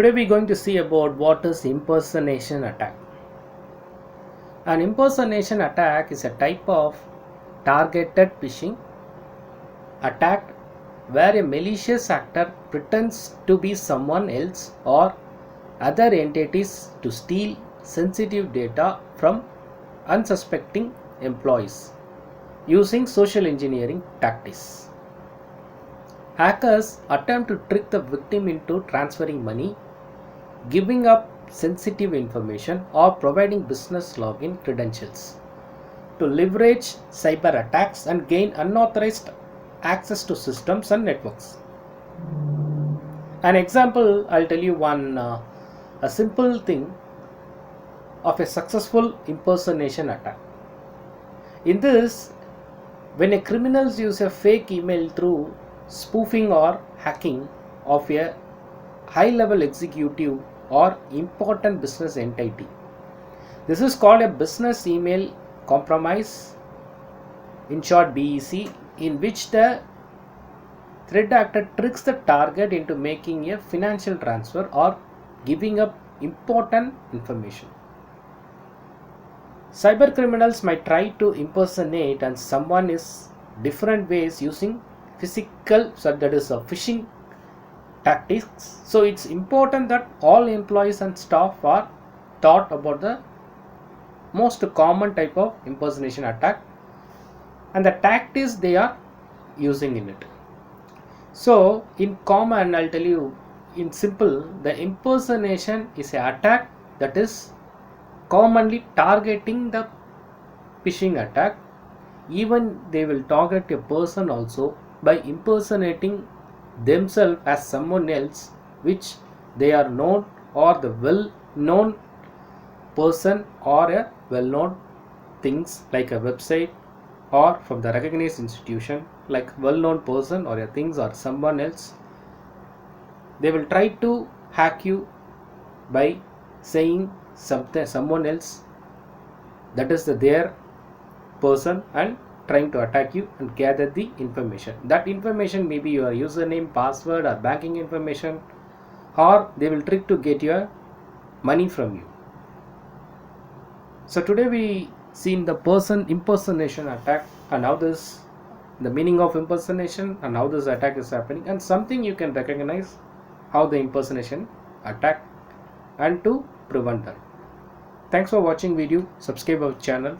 Today we're going to see about what is impersonation attack. An impersonation attack is a type of targeted phishing attack where a malicious actor pretends to be someone else or other entities to steal sensitive data from unsuspecting employees using social engineering tactics. Hackers attempt to trick the victim into transferring money, giving up sensitive information, or providing business login credentials to leverage cyber attacks and gain unauthorized access to systems and networks. An example, I'll tell you one a simple thing of a successful impersonation attack. In this, when a criminals use a fake email through spoofing or hacking of a high level executive or important business entity. This is called a business email compromise, in short BEC, in which the threat actor tricks the target into making a financial transfer or giving up important information. Cyber criminals might try to impersonate and someone is different ways using physical, so that is a phishing tactics. So it's important that all employees and staff are taught about the most common type of impersonation attack and the tactics they are using in it. So in common, I'll tell you in simple, the impersonation is an attack that is commonly targeting the phishing attack. Even they will target a person also by impersonating themselves as someone else which they are known, or the well known person, or a well known things like a website, or from the recognized institution like well known person or a things or someone else. They will try to hack you by saying someone else that is their person and trying to attack you and gather the information. That information may be your username, password, or banking information, or they will trick to get your money from you. So today we seen the person impersonation attack and how this, the meaning of impersonation and how this attack is happening, and something you can recognize how the impersonation attack and to prevent that. Thanks for watching video. Subscribe our channel.